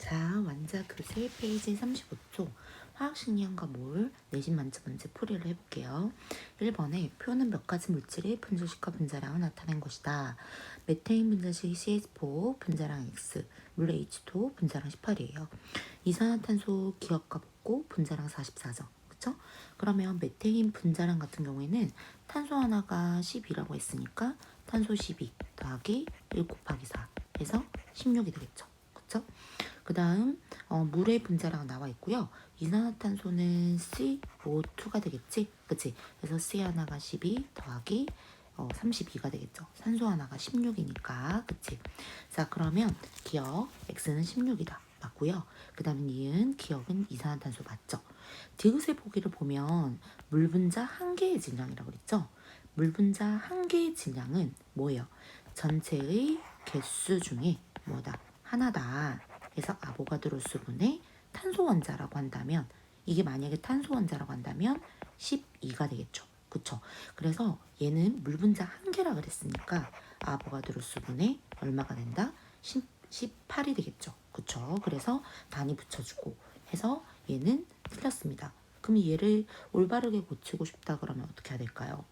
자, 완자 교재 페이지 35쪽 화학식량과 몰 내신 만점 문제 풀이를 해볼게요. 1번에 표는 몇 가지 물질의 분자식과 분자량을 나타낸 것이다. 메테인 분자식 CH4 분자량 X, 물 H2 분자량 18이에요. 이산화탄소 기억과 붙고 분자량 44죠. 그쵸? 그러면 메테인 분자량 같은 경우에는 탄소 하나가 12라고 했으니까 탄소 12 더하기 1 곱하기 4 해서 16이 되겠죠. 그쵸? 그 다음 물의 분자량 나와 있고요. 이산화탄소는 CO2가 되겠지? 그치? 그래서 C 하나가 12 더하기 32가 되겠죠. 산소 하나가 16이니까 그치? 자, 그러면 기억 X는 16이다. 맞고요. 그 다음에 니은 기억은 이산화탄소 맞죠? 디귿의 보기를 보면 물 분자 한 개의 질량이라고 그랬죠? 물 분자 한 개의 질량은 뭐예요? 전체의 개수 중에 뭐다? 하나다. 그래서 아보가드로 수분의 탄소 원자라고 한다면 이게 만약에 탄소 원자라고 한다면 12가 되겠죠. 그쵸? 그래서 얘는 물 분자 한 개라 그랬으니까 아보가드로 수분의 얼마가 된다? 18이 되겠죠. 그쵸? 그래서 단위 붙여주고 해서 얘는 틀렸습니다. 그럼 얘를 올바르게 고치고 싶다 그러면 어떻게 해야 될까요?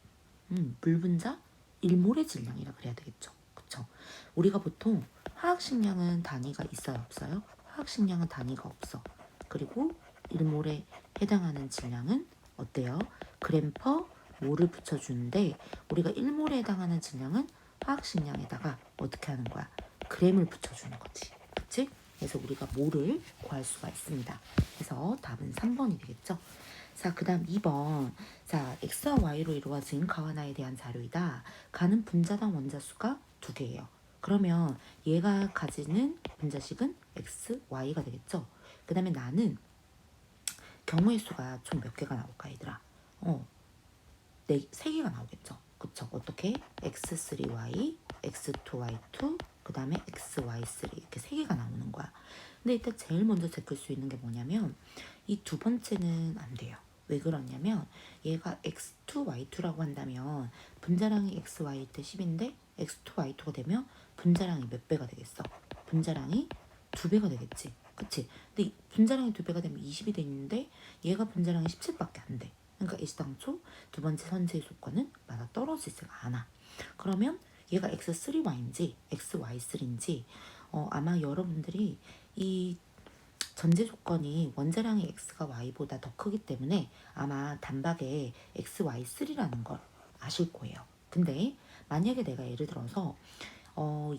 물 분자 1몰의 질량이라 그래야 되겠죠. 그쵸? 우리가 보통 화학식량은 단위가 있어요, 없어요? 화학식량은 단위가 없어. 그리고 1몰에 해당하는 질량은 어때요? 그램 퍼 몰을 붙여주는데 우리가 1몰에 해당하는 질량은 화학식량에다가 어떻게 하는 거야? 그램을 붙여주는 거지. 그치? 그래서 우리가 몰을 구할 수가 있습니다. 그래서 답은 3번이 되겠죠. 자, 그 다음 2번. 자, X와 Y로 이루어진 가와나에 대한 자료이다. 가는 분자당 원자수가 2개예요. 그러면 얘가 가지는 분자식은 X, Y가 되겠죠. 그 다음에 나는 경우의 수가 총 몇 개가 나올까 얘들아? 3개가 나오겠죠. 그쵸? 어떻게? X3Y, X2Y2, 그 다음에 XY3 이렇게 3개가 나오는 거야. 근데 일단 제일 먼저 제낄 수 있는 게 뭐냐면 이 두 번째는 안 돼요. 왜 그러냐면 얘가 X2Y2라고 한다면 분자량이 XY 때 10인데 X2Y2가 되면 분자량이 몇 배가 되겠어? 분자량이 2배가 되겠지. 그치? 근데 분자량이 2배가 되면 20이 돼 있는데 얘가 분자량이 17밖에 안 돼. 그러니까 애시당초 두 번째 선제의 조건은 맞아 떨어지지가 않아. 그러면 얘가 X3Y인지 XY3인지 아마 여러분들이 이 전제 조건이 원자량의 X가 Y보다 더 크기 때문에 아마 단박에 XY3라는 걸 아실 거예요. 근데 만약에 내가 예를 들어서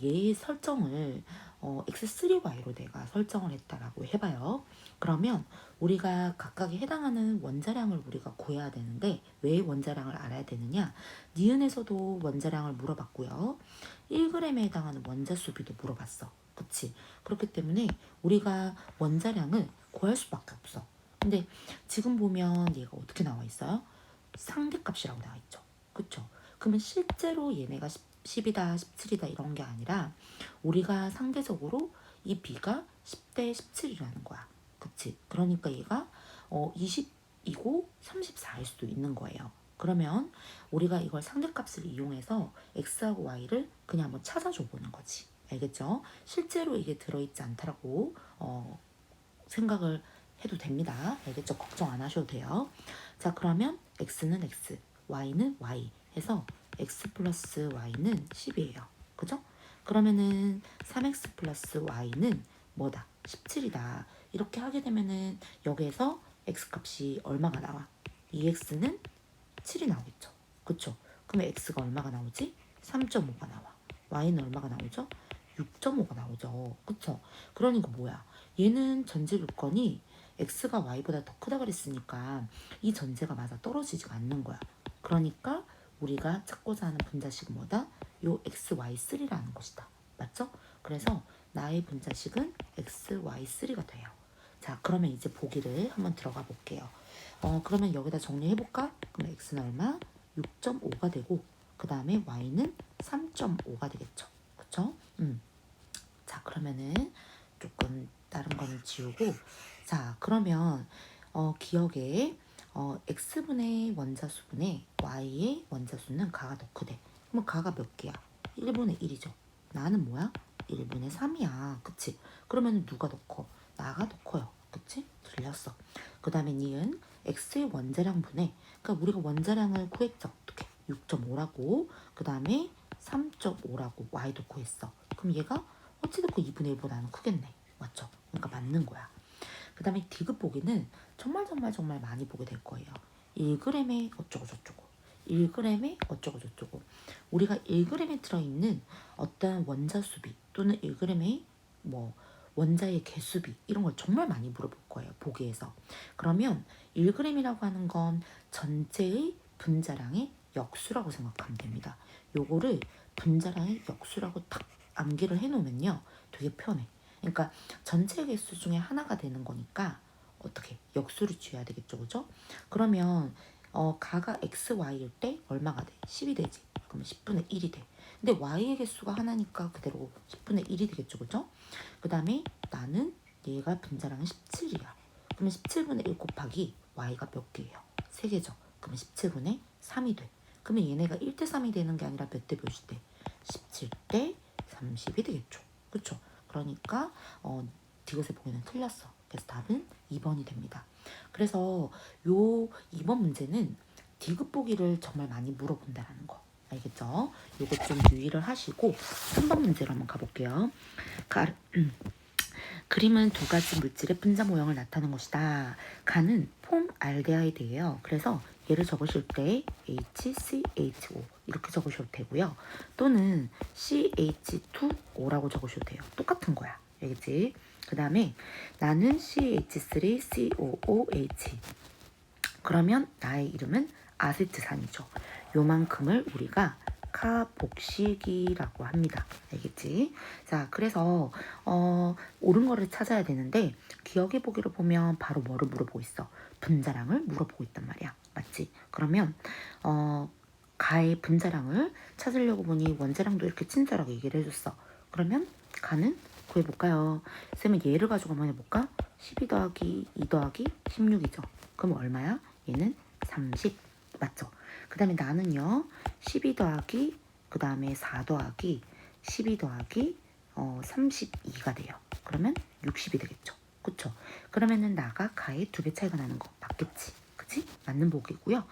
얘의 설정을 X3Y로 내가 설정을 했다라고 해봐요. 그러면 우리가 각각에 해당하는 원자량을 우리가 구해야 되는데 왜 원자량을 알아야 되느냐? 니은에서도 원자량을 물어봤고요. 1g에 해당하는 원자수비도 물어봤어. 그치? 그렇기 때문에 우리가 원자량을 구할 수밖에 없어. 근데 지금 보면 얘가 어떻게 나와 있어요? 상대값이라고 나와 있죠. 그쵸? 그러면 실제로 얘네가 10이다, 17이다 이런 게 아니라 우리가 상대적으로 이 B가 10대 17이라는 거야. 그치? 그러니까 얘가 20이고 34일 수도 있는 거예요. 그러면 우리가 이걸 상대값을 이용해서 X하고 Y를 그냥 한번 찾아줘 보는 거지. 알겠죠? 실제로 이게 들어있지 않다라고 생각을 해도 됩니다. 알겠죠? 걱정 안 하셔도 돼요. 자, 그러면 X는 X, Y는 Y 해서 X 플러스 Y는 10이에요. 그죠? 그러면은 3X 플러스 Y는 뭐다? 17이다. 이렇게 하게 되면은 여기에서 X 값이 얼마가 나와? 2X는 7이 나오겠죠. 그쵸? 그러면 X가 얼마가 나오지? 3.5가 나와. Y는 얼마가 나오죠? 6.5가 나오죠. 그쵸? 그러니까 뭐야? 얘는 전제 조건이 X가 Y보다 더 크다 그랬으니까 이 전제가 맞아 떨어지지가 않는 거야. 그러니까 우리가 찾고자 하는 분자식은 뭐다? 요 XY3라는 것이다. 맞죠? 그래서 나의 분자식은 XY3가 돼요. 자, 그러면 이제 보기를 한번 들어가 볼게요. 그러면 여기다 정리해볼까? 그럼 X는 얼마? 6.5가 되고 그 다음에 Y는 3.5가 되겠죠. 그쵸? 자, 그러면은 조금 다른 거는 지우고 자, 그러면 기억에 X분의 원자수분의 Y의 원자수는 가가 더 크대. 그럼 가가 몇 개야? 1분의 1이죠. 나는 뭐야? 1분의 3이야. 그치? 그러면 누가 더 커? 나가 더 커요. 그치? 틀렸어. 그 다음에 니은 x의 원자량 분해. 그러니까 우리가 원자량을 구했죠. 어떻게? 6.5라고. 그 다음에 3.5라고 y도 구했어. 그럼 얘가 어찌됐건 2분의 1보다는 크겠네. 맞죠? 그러니까 맞는 거야. 그 다음에 디귿 보기는 정말 많이 보게 될 거예요. 1g에 어쩌고 저쩌고 1g에 어쩌고 저쩌고 우리가 1g에 들어있는 어떤 원자 수비 또는 1g의 뭐 원자의 개수비 이런 걸 정말 많이 물어볼 거예요. 보기에서. 그러면 1g이라고 하는 건 전체의 분자량의 역수라고 생각하면 됩니다. 요거를 분자량의 역수라고 딱 암기를 해놓으면요. 되게 편해. 그러니까 전체 개수 중에 하나가 되는 거니까 어떻게 역수를 취해야 되겠죠, 그죠? 그러면 가가 x, y일 때 얼마가 돼? 10이 되지. 그러면 10분의 1이 돼. 근데 y의 개수가 하나니까 그대로 10분의 1이 되겠죠, 그죠? 그 다음에 나는 얘가 분자량은 17이야. 그러면 17분의 1 곱하기 y가 몇 개예요? 3개죠. 그러면 17분의 3이 돼. 그러면 얘네가 1대 3이 되는 게 아니라 몇 대 몇이 돼? 17대 30이 되겠죠. 그렇죠? 그러니까 디귿의 보기는 틀렸어. 그래서 답은 2번이 됩니다. 그래서 요 2번 문제는 디귿 보기를 정말 많이 물어본다라는 거. 알겠죠? 요거 좀 유의를 하시고 3번 문제로 한번 가볼게요. 그림은 두 가지 물질의 분자 모형을 나타내는 것이다. 가는 폼 알데하이드예요. 그래서 얘를 적으실 때 HCHO 이렇게 적으셔도 되고요. 또는 CH2O라고 적으셔도 돼요. 똑같은 거야. 알겠지? 그 다음에 나는 CH3COOH 그러면 나의 이름은 아세트산이죠. 요만큼을 우리가 카복식이라고 합니다. 알겠지? 자, 그래서 옳은 거를 찾아야 되는데 기억해 보기로 보면 바로 뭐를 물어보고 있어? 분자량을 물어보고 있단 말이야. 맞지? 그러면 가의 분자량을 찾으려고 보니 원자량도 이렇게 친절하게 얘기를 해줬어. 그러면 가는 구해볼까요? 쌤은 얘를 가지고 한번 해볼까? 12 더하기 2 더하기 16이죠. 그럼 얼마야? 얘는 30. 맞죠? 그 다음에 나는요. 12 더하기 그 다음에 4 더하기 12 더하기 32가 돼요. 그러면 60이 되겠죠. 그쵸? 그러면은 나가 가의 2배 차이가 나는 거 맞겠지? 그치? 맞는 보기고요.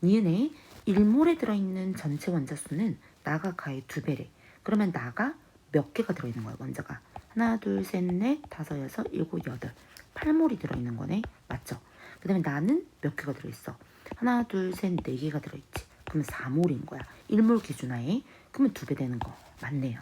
니은에 1몰에 들어있는 전체 원자 수는 나가 가의 2배래. 그러면 나가 몇 개가 들어있는 거야 원자가? 하나, 둘, 셋, 넷, 다섯, 여섯, 일곱, 여덟 8몰이 들어있는 거네. 맞죠? 그 다음에 나는 몇 개가 들어있어? 하나, 둘, 셋, 4개가 들어있지. 그러면 4몰인 거야. 1몰 기준하에. 그러면 2배 되는 거 맞네요.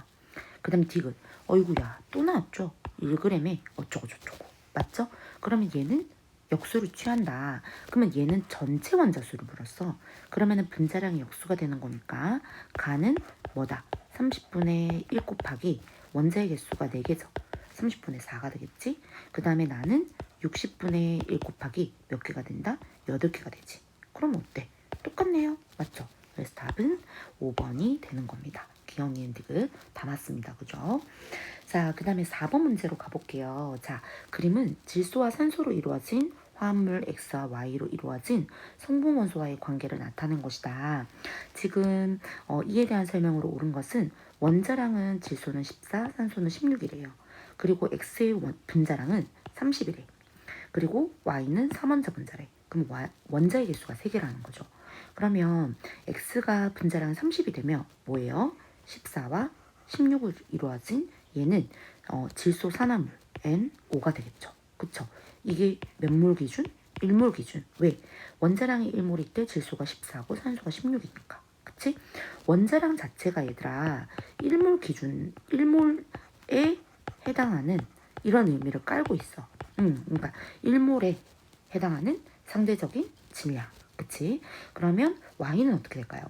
그 다음에 디귿. 어이구야 또 나왔죠. 1g에 어쩌고 저쩌고. 맞죠? 그러면 얘는 역수를 취한다. 그러면 얘는 전체 원자 수를 물었어. 그러면은 분자량이 역수가 되는 거니까 가는 뭐다? 30분의 1 곱하기 원자의 개수가 4개죠. 30분의 4가 되겠지? 그 다음에 나는 60분의 1 곱하기 몇 개가 된다? 8개가 되지. 그럼 어때? 똑같네요. 맞죠? 그래서 답은 5번이 되는 겁니다. 기억, 니은, 디귿 다 맞습니다. 그죠? 자, 그 다음에 4번 문제로 가볼게요. 자, 그림은 질소와 산소로 이루어진 화합물 X와 Y로 이루어진 성분 원소와의 관계를 나타낸 것이다. 지금 이에 대한 설명으로 옳은 것은 원자량은 질소는 14, 산소는 16이래요. 그리고 X의 분자량은 30이래. 그리고 Y는 3원자 분자래. 그럼 원자의 개수가 3개라는 거죠. 그러면 X가 분자량 30이 되면 뭐예요? 14와 16을 이루어진 얘는 질소 산화물 NO가 되겠죠. 그쵸? 이게 몇 몰 기준? 1몰 기준. 왜? 원자량이 1몰일 때 질소가 14고 산소가 16이니까. 그치? 원자량 자체가 얘들아 1몰 기준, 1몰에 해당하는 이런 의미를 깔고 있어. 그러니까 1몰에 해당하는 상대적인 질량. 그치? 그러면 Y는 어떻게 될까요?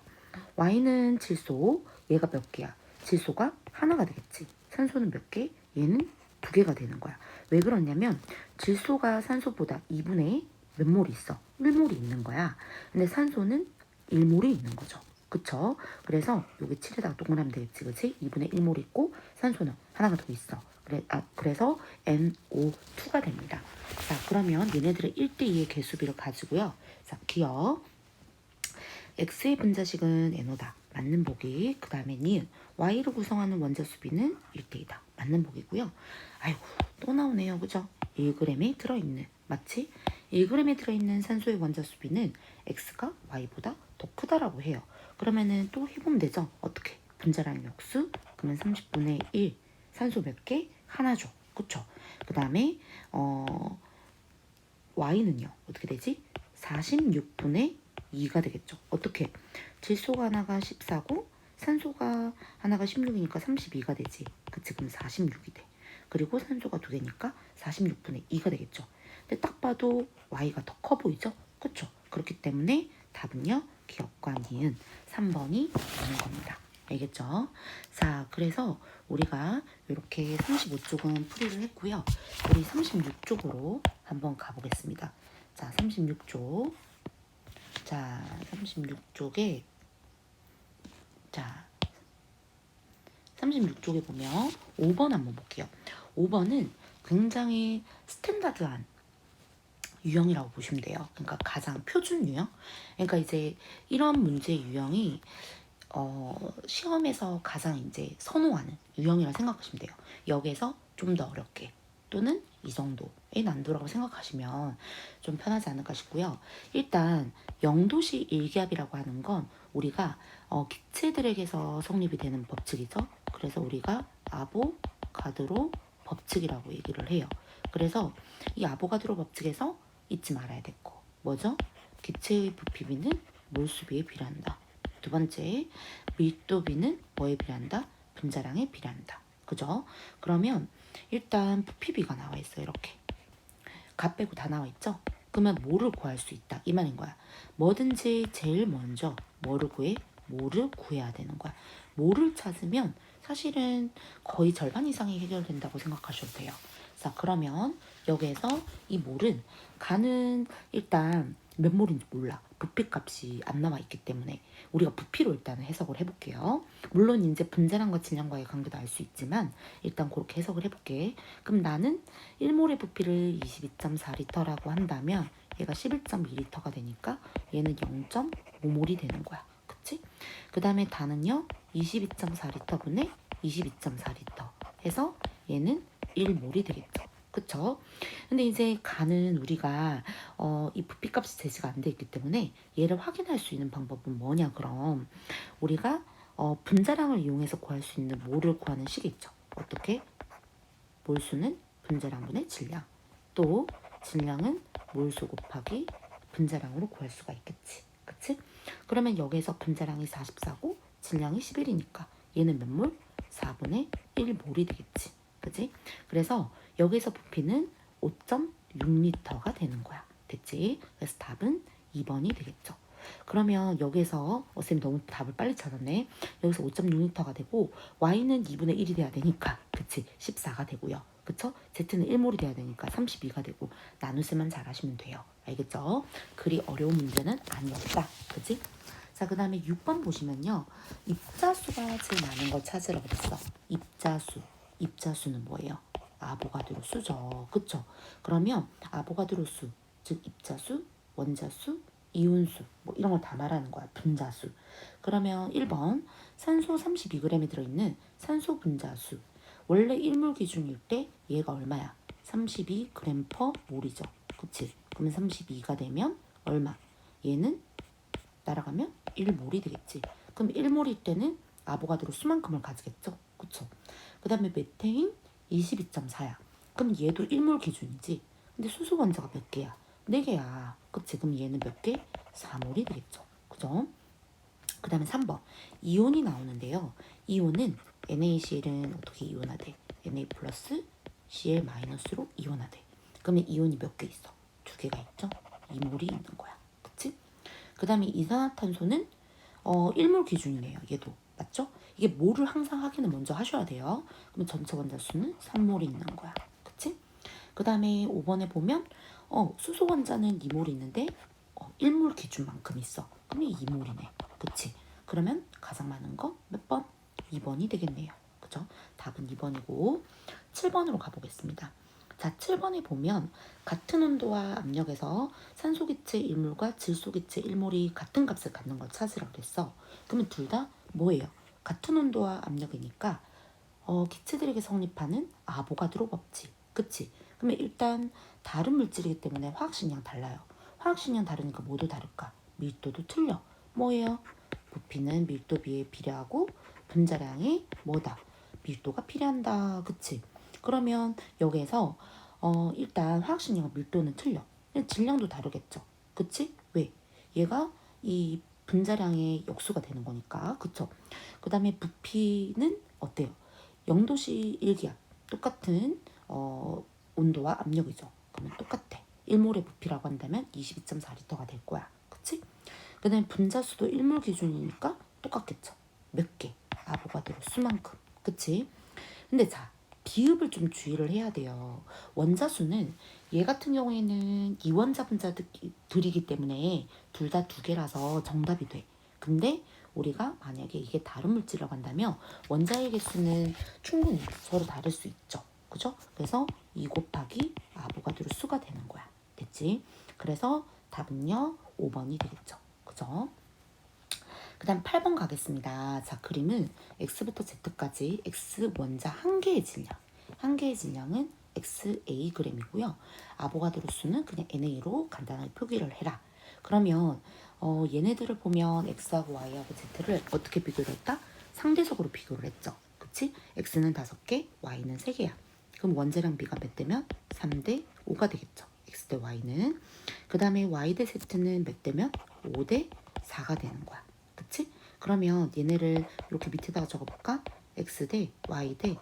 Y는 질소, 얘가 몇 개야? 질소가 하나가 되겠지. 산소는 몇 개? 얘는 2개가 되는 거야. 왜 그러냐면 질소가 산소보다 2분의 몇 몰이 있어? 1몰이 있는 거야. 근데 산소는 1몰이 있는 거죠. 그쵸? 그래서 여기 7에다가 동그라미 되겠지. 그치? 2분의 1몰 있고 산소는 하나가 더 있어. 그래서 NO2가 됩니다. 자, 그러면 얘네들의 1대2의 개수비를 가지고요. 자, 기억. X의 분자식은 NO다. 맞는 보기. 그 다음에 니은. Y를 구성하는 원자 수비는 1대2다. 맞는 보기고요. 아이고, 또 나오네요. 그죠? 1g에 들어있는, 맞지? 1g에 들어있는 산소의 원자 수비는 x가 y보다 더 크다라고 해요. 그러면은 또 해보면 되죠. 어떻게? 분자량 역수, 그러면 30분의 1, 산소 몇 개? 하나죠. 그쵸? 그 다음에 y는요. 어떻게 되지? 46분의 2가 되겠죠. 어떻게? 질소가 하나가 14고 산소가 하나가 16이니까 32가 되지. 그치? 그럼 46이 돼. 그리고 산소가 두 개니까 46분의 2가 되겠죠. 근데 딱 봐도 y가 더 커 보이죠? 그쵸? 그렇기 때문에 답은요. 기억과 니은 3번이 되는 겁니다. 알겠죠? 자, 그래서 우리가 이렇게 35쪽은 풀이를 했고요. 우리 36쪽으로 한번 가보겠습니다. 자, 36쪽. 자, 36쪽에 자, 36쪽에 보면 5번 한번 볼게요. 5번은 굉장히 스탠다드한 유형이라고 보시면 돼요. 그러니까 가장 표준 유형. 그러니까 이제 이런 문제 유형이 시험에서 가장 이제 선호하는 유형이라고 생각하시면 돼요. 여기에서 좀 더 어렵게 또는 이 정도의 난도라고 생각하시면 좀 편하지 않을까 싶고요. 일단 영도시 일기압이라고 하는 건 우리가 기체들에게서 성립이 되는 법칙이죠. 그래서 우리가 아보가드로 법칙이라고 얘기를 해요. 그래서 이 아보가드로 법칙에서 잊지 말아야 될 거 뭐죠? 기체의 부피비는 몰수비에 비례한다. 두 번째, 밀도비는 뭐에 비례한다? 분자량에 비례한다. 그죠? 그러면 일단 부피비가 나와 있어요. 이렇게. 값 빼고 다 나와 있죠? 그러면 뭐를 구할 수 있다. 이 말인 거야. 뭐든지 제일 먼저 뭐를 구해? 뭐를 구해야 되는 거야. 뭐를 찾으면 사실은 거의 절반 이상이 해결된다고 생각하셔도 돼요. 자, 그러면 여기에서 이 몰은 가는 일단 몇 몰인지 몰라. 부피값이 안 나와 있기 때문에 우리가 부피로 일단 해석을 해볼게요. 물론 이제 분자량과 질량과의 관계도 알 수 있지만 일단 그렇게 해석을 해볼게. 그럼 나는 1몰의 부피를 22.4L라고 한다면 얘가 11.2L가 되니까 얘는 0.5몰이 되는 거야. 그치? 그 다음에 다는요 22.4L분의 22.4L 해서 얘는 1몰이 되겠죠. 그쵸? 근데 이제 간은 우리가 이 부피값이 제시가 안 돼 있기 때문에 얘를 확인할 수 있는 방법은 뭐냐 그럼 우리가 분자량을 이용해서 구할 수 있는 몰을 구하는 식이 있죠. 어떻게? 몰수는 분자량분의 질량, 또 질량은 몰수 곱하기 분자량으로 구할 수가 있겠지. 그치? 그러면 여기에서 분자량이 44고 질량이 11이니까 얘는 몇 몰? 4분의 1몰이 되겠지. 그치? 그래서 여기서 부피는 5.6L가 되는 거야. 됐지? 그래서 답은 2번이 되겠죠. 그러면 여기서 쌤 너무 답을 빨리 찾았네. 여기서 5.6L가 되고 y는 2분의 1이 돼야 되니까 그치? 14가 되고요. 그쵸? z는 1몰이 돼야 되니까 32가 되고 나눗셈만 잘 하시면 돼요. 알겠죠? 그리 어려운 문제는 아니었다. 그치? 자, 그 다음에 6번 보시면요. 입자수가 제일 많은 걸 찾으라고 그랬어. 입자수. 입자수는 뭐예요? 아보가드로 수죠. 그쵸? 그러면 아보가드로 수, 즉 입자수, 원자수, 이온수 뭐 이런 걸 다 말하는 거야. 분자수. 그러면 1번 산소 32g이 들어있는 산소 분자수. 원래 1몰 기준일 때 얘가 얼마야? 32g per 몰이죠. 그치? 그러면 32가 되면 얼마? 얘는 날아가면 1몰이 되겠지. 그럼 1몰일 때는 아보가드로 수만큼을 가지겠죠. 그쵸? 그 다음에 메테인 22.4야. 그럼 얘도 1몰 기준이지. 근데 수소 원자가 몇 개야? 4개야. 그치? 그럼 얘는 몇 개? 4몰이 되겠죠. 그죠? 그 다음에 3번. 이온이 나오는데요. 이온은 NaCl은 어떻게 이온화돼? Na 플러스 Cl 마이너스로 이온화돼. 그러면 이온이 몇 개 있어? 2개가 있죠? 2몰이 있는 거야. 그치? 그 다음에 이산화탄소는 1몰 기준이네요. 얘도. 맞죠? 이게 몰을 항상 확인을 먼저 하셔야 돼요. 그럼 전체 원자 수는 3몰이 있는 거야. 그치? 그 다음에 5번에 보면 수소 원자는 2몰이 있는데 1몰 기준만큼 있어. 그러면 2몰이네. 그치? 그러면 가장 많은 거 몇 번? 2번이 되겠네요. 그죠? 답은 2번이고 7번으로 가보겠습니다. 자, 7번에 보면 같은 온도와 압력에서 산소기체 1몰과 질소기체 1몰이 같은 값을 갖는 걸 찾으라고 그랬어. 그러면 둘 다 뭐예요? 같은 온도와 압력이니까 기체들에게 성립하는 아보가드로 법칙. 그치? 그러면 일단 다른 물질이기 때문에 화학식량 달라요. 화학식량 다르니까 뭐도 다를까? 밀도도 틀려. 뭐예요? 부피는 밀도 비에 비례하고 분자량이 뭐다? 밀도가 비례한다. 그치? 그러면 여기에서 일단 화학식량과 밀도는 틀려. 질량도 다르겠죠. 그치? 왜? 얘가 이 분자량의 역수가 되는 거니까. 그쵸? 그 다음에 부피는 어때요? 0도씨 일기압. 똑같은 온도와 압력이죠. 그러면 똑같아. 1몰의 부피라고 한다면 22.4리터가 될 거야. 그치? 그 다음에 분자수도 1몰 기준이니까 똑같겠죠. 몇 개? 아보가드로 수만큼. 그치? 근데 자, 비읍을 좀 주의를 해야 돼요. 원자수는 얘 같은 경우에는 이원자 분자들이기 때문에 둘 다 2개라서 정답이 돼. 근데 우리가 만약에 이게 다른 물질이라고 한다면 원자의 개수는 충분히 서로 다를 수 있죠. 그죠? 그래서 2 곱하기 아보가드로 수가 되는 거야. 됐지? 그래서 답은요 5번이 되겠죠. 그죠? 그 다음 8번 가겠습니다. 자, 그림은 X부터 Z까지 X 원자 한 개의 질량. 한 개의 질량은 XAg이고요. 아보가드로 수는 그냥 NA로 간단하게 표기를 해라. 그러면 얘네들을 보면 X하고 Y하고 Z를 어떻게 비교를 했다? 상대적으로 비교를 했죠. 그치? X는 5개, Y는 3개야. 그럼 원자량 비가 몇 대면? 3대 5가 되겠죠. X 대 Y는. 그 다음에 Y 대 Z는 몇 대면? 5대 4가 되는 거야. 그치? 그러면 얘네를 이렇게 밑에다가 적어볼까? X 대 Y 대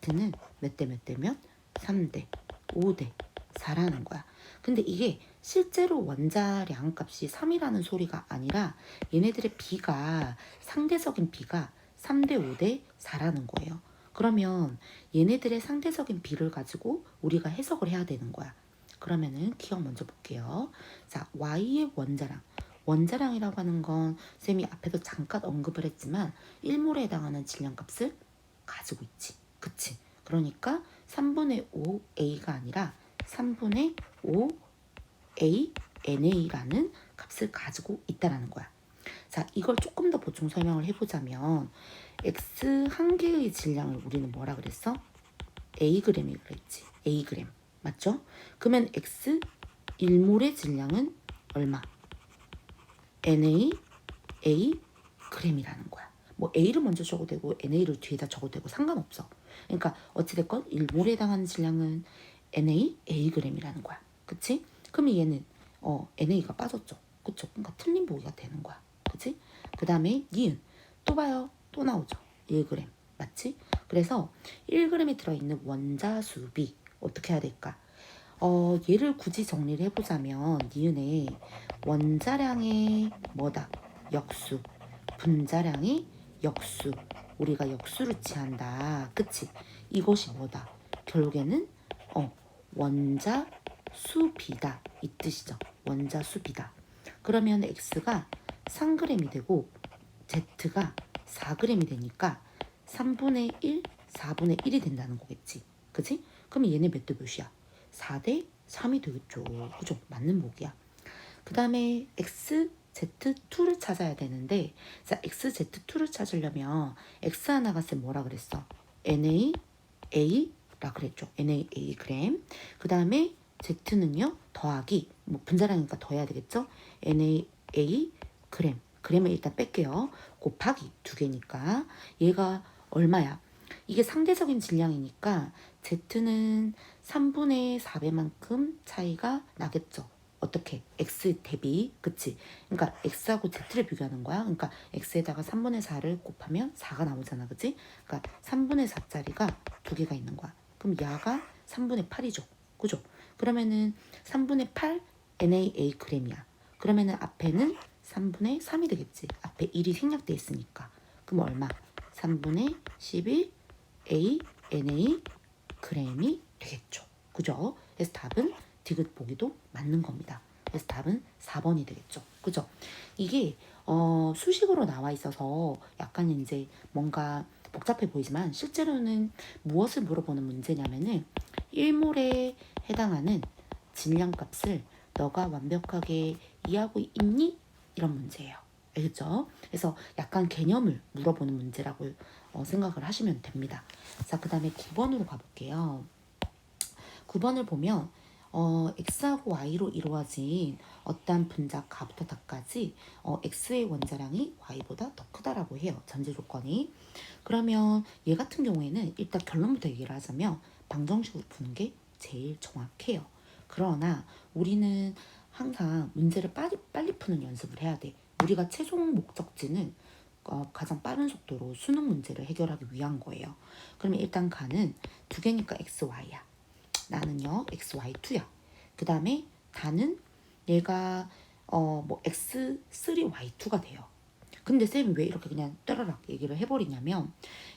Z는 몇 대 몇 대면? 3대 5대 4라는 거야. 근데 이게 실제로 원자량 값이 3이라는 소리가 아니라 얘네들의 비가 상대적인 비가 3대 5대 4라는 거예요. 그러면 얘네들의 상대적인 비를 가지고 우리가 해석을 해야 되는 거야. 그러면은 기억 먼저 볼게요. 자, Y의 원자량. 원자량이라고 하는 건 쌤이 앞에도 잠깐 언급을 했지만 1몰에 해당하는 질량값을 가지고 있지. 그치? 그러니까 3분의 5A가 아니라 3분의 5A NA라는 값을 가지고 있다라는 거야. 자, 이걸 조금 더 보충 설명을 해보자면 X 한 개의 질량을 우리는 뭐라 그랬어? Ag램이 그랬지. A그램. 맞죠? 그러면 X 1몰의 질량은 얼마? NA, A 그램이라는 거야. 뭐 A를 먼저 적어도 되고 NA를 뒤에다 적어도 되고 상관없어. 그러니까 어찌됐건 1몰에 해당하는 질량은 NA, A 그램이라는 거야. 그치? 그러면 얘는 NA가 빠졌죠. 그쵸? 그러니까 틀린 보기가 되는 거야. 그치? 그 다음에 니은 또 봐요. 또 나오죠. 1g. 맞지? 그래서 1g이 들어있는 원자수비 어떻게 해야 될까? 얘를 굳이 정리를 해보자면 니은에 원자량의 뭐다? 역수. 분자량이 역수. 우리가 역수를 취한다. 그치? 이것이 뭐다? 결국에는 원자수비다. 이 뜻이죠. 원자수비다. 그러면 X가 3g이 되고 Z가 4g이 되니까 3분의 1, 4분의 1이 된다는 거겠지. 그치? 그럼 얘네 몇 대 몇이야? 4대 3이 되겠죠. 그죠? 맞는 보기야. 그 다음에 XZ2를 찾아야 되는데 자, XZ2를 찾으려면 X 하나가 쌤 뭐라 그랬어? NaA라 그랬죠. NaA 그램. 그 다음에 Z는요 더하기 뭐 분자량이니까 더해야 되겠죠. NaA 그램. 그램을 일단 뺄게요. 곱하기 2개니까 얘가 얼마야? 이게 상대적인 질량이니까 Z는 3분의 4배만큼 차이가 나겠죠. 어떻게? X 대비, 그치? 그러니까 X하고 Z를 비교하는 거야. 그러니까 X에다가 3분의 4를 곱하면 4가 나오잖아, 그치? 그러니까 3분의 4짜리가 2개가 있는 거야. 그럼 야가 3분의 8이죠. 그죠? 그러면은 3분의 8 NaA 그램이야. 그러면은 앞에는 3분의 3이 되겠지. 앞에 1이 생략돼 있으니까. 그럼 얼마? 3분의 11 A NA 그램이 되겠죠. 그죠? 그래서 답은 디귿 보기도 맞는 겁니다. 그래서 답은 4번이 되겠죠. 그죠? 이게 수식으로 나와 있어서 약간 이제 뭔가 복잡해 보이지만 실제로는 무엇을 물어보는 문제냐면은 1몰에 해당하는 질량값을 너가 완벽하게 이해하고 있니? 이런 문제예요. 알겠죠? 그래서 약간 개념을 물어보는 문제라고 생각을 하시면 됩니다. 자, 그 다음에 9번으로 가볼게요. 9번을 보면 x하고 y로 이루어진 어떠한 분자 가부터 다까지 x의 원자량이 y보다 더 크다라고 해요. 전제 조건이. 그러면 얘 같은 경우에는 일단 결론부터 얘기를 하자면 방정식으로 푸는 게 제일 정확해요. 그러나 우리는 항상 문제를 빨리 푸는 연습을 해야 돼. 우리가 최종 목적지는 가장 빠른 속도로 수능 문제를 해결하기 위한 거예요. 그러면 일단 가는 두 개니까 x, y야. 나는요 XY2야. 그 다음에 다는 얘가 X3Y2가 돼요. 근데 쌤이 왜 이렇게 그냥 따라락 얘기를 해버리냐면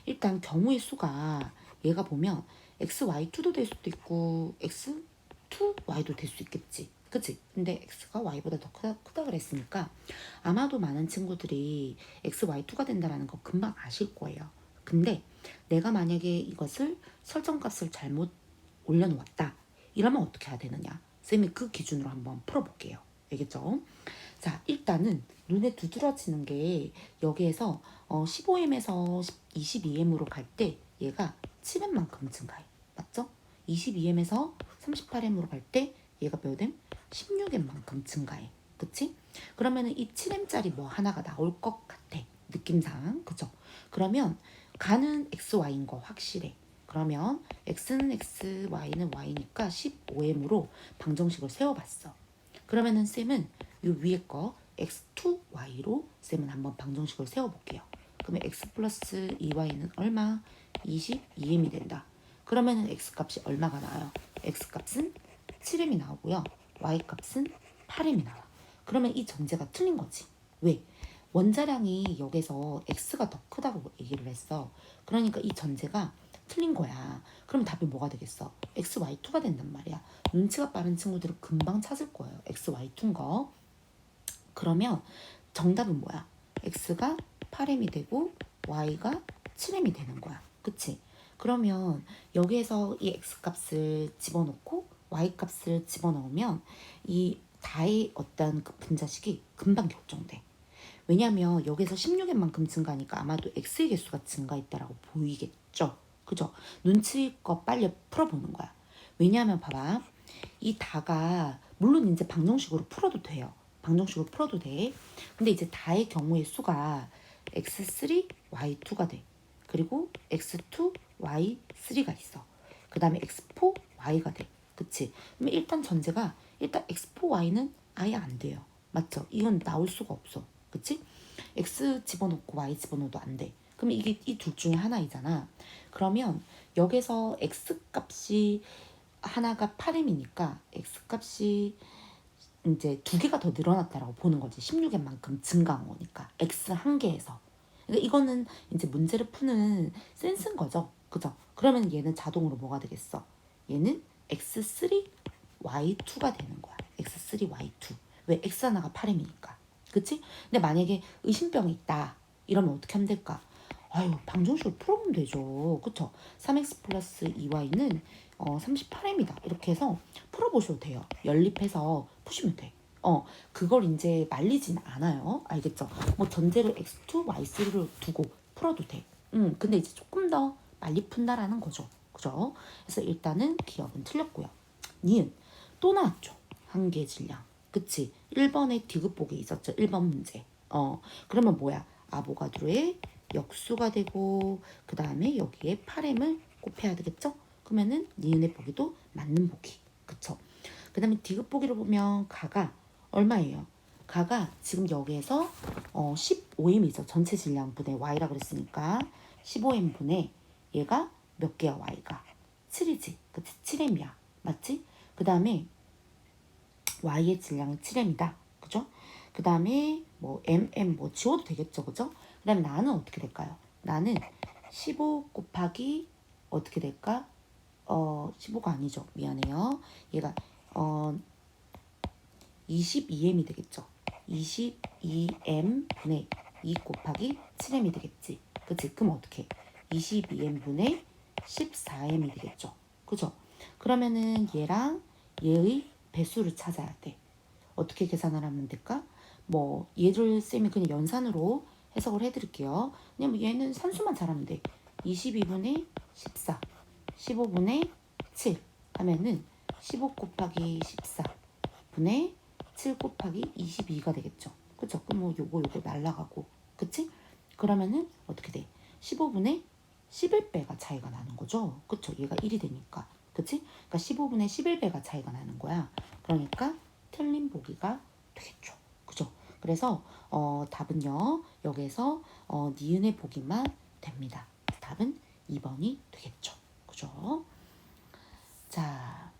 일단 경우의 수가 얘가 보면 XY2도 될 수도 있고 X2Y도 될 수 있겠지. 그치? 근데 X가 Y보다 더 크다 그랬으니까 아마도 많은 친구들이 XY2가 된다는 거 금방 아실 거예요. 근데 내가 만약에 이것을 설정값을 잘못 올려놓았다. 이러면 어떻게 해야 되느냐. 쌤이 그 기준으로 한번 풀어볼게요. 알겠죠? 자, 일단은 눈에 두드러지는 게 여기에서 15m에서 22m으로 갈 때 얘가 7m만큼 증가해. 맞죠? 22m에서 38m으로 갈 때 얘가 몇 m? 16m만큼 증가해. 그치? 그러면은 이 7m짜리 뭐 하나가 나올 것 같아. 느낌상. 그죠? 그러면 가는 XY인 거 확실해. 그러면 x는 x, y는 y니까 15m으로 방정식을 세워봤어. 그러면은 쌤은 이 위에 거 x2y로 쌤은 한번 방정식을 세워볼게요. 그러면 x 플러스 2y는 얼마? 22m이 된다. 그러면은 x 값이 얼마가 나와요? x 값은 7m이 나오고요. y 값은 8m이 나와. 그러면 이 전제가 틀린 거지. 왜? 원자량이 여기서 x가 더 크다고 얘기를 했어. 그러니까 이 전제가 틀린 거야. 그럼 답이 뭐가 되겠어? XY2가 된단 말이야. 눈치가 빠른 친구들은 금방 찾을 거예요. XY2인 거. 그러면 정답은 뭐야? X가 8m이 되고 Y가 7m이 되는 거야. 그치? 그러면 여기에서 이 X값을 집어넣고 Y값을 집어넣으면 이 다의 어떤 그 분자식이 금방 결정돼. 왜냐면 여기서 16의 증가하니까 아마도 X의 개수가 증가했다라고 보이겠죠. 그죠? 눈치껏 빨리 풀어보는 거야. 왜냐하면 봐봐. 이 다가 물론 이제 방정식으로 풀어도 돼요. 방정식으로 풀어도 돼. 근데 이제 다의 경우의 수가 x3, y2가 돼. 그리고 x2, y3가 있어. 그 다음에 x4, y가 돼. 그치? 그러면 일단 전제가 일단 x4, y는 아예 안 돼요. 맞죠? 이건 나올 수가 없어. 그치? x 집어넣고 y 집어넣어도 안 돼. 그러면 이게 이 둘 중에 하나이잖아. 그러면 여기서 x 값이 하나가 8m이니까 x 값이 이제 두 개가 더 늘어났다라고 보는 거지. 16의 증가한 거니까. x 한 개에서. 그러니까 이거는 이제 문제를 푸는 센스인 거죠. 그죠? 그러면 얘는 자동으로 뭐가 되겠어? 얘는 x3, y2가 되는 거야. x3, y2. 왜? x 하나가 8m이니까. 그치? 근데 만약에 의심병이 있다. 이러면 어떻게 하면 될까? 아유, 방정식을 풀어보면 되죠. 그쵸? 3x 플러스 2y는 38m이다. 이렇게 해서 풀어보셔도 돼요. 연립해서 푸시면 돼. 그걸 이제 말리진 않아요. 알겠죠? 뭐 전제를 x2, y3를 두고 풀어도 돼. 근데 이제 조금 더 빨리 푼다라는 거죠. 그죠? 그래서 일단은 기억은 틀렸고요. 니은 또 나왔죠. 한계 질량. 그치? 1번에 디귿보기 있었죠. 1번 문제. 그러면 뭐야? 아보가드로의 역수가 되고 그 다음에 여기에 8m을 곱해야 되겠죠? 그러면은 니은의 보기도 맞는 보기. 그쵸? 그 다음에 디귿보기를 보면 가가 얼마예요? 가가 지금 여기에서 15m이죠. 전체 질량 분의 y라 그랬으니까 15m 분의 얘가 몇 개야 y가? 7이지. 그치? 7m이야. 맞지? 그 다음에 y의 질량은 7m이다. 그죠? 그 다음에 뭐 mm 뭐 지워도 되겠죠. 그죠? 그 다음에 나는 어떻게 될까요? 나는 15 곱하기 어떻게 될까? 15가 아니죠. 미안해요. 얘가 22m이 되겠죠. 22m 분의 2 곱하기 7m이 되겠지. 그치? 그럼 어떻게? 22m 분의 14m이 되겠죠. 그죠? 그러면은 얘랑 얘의 배수를 찾아야 돼. 어떻게 계산을 하면 될까? 뭐 얘를 쌤이 그냥 연산으로 해석을 해드릴게요. 왜냐면 얘는 산수만 잘하면 돼. 22분의 14, 15분의 7 하면은 15 곱하기 14 분의 7 곱하기 22가 되겠죠. 그쵸? 그럼 뭐 요거 날라가고, 그치? 그러면은 어떻게 돼? 15분의 11배가 차이가 나는 거죠. 그쵸? 얘가 1이 되니까. 그치? 그러니까 15분의 11배가 차이가 나는 거야. 그러니까 틀린 보기가 되겠죠. 그죠? 그래서 답은요. 여기에서 니은의 보기만 됩니다. 답은 2번이 되겠죠. 그죠? 자,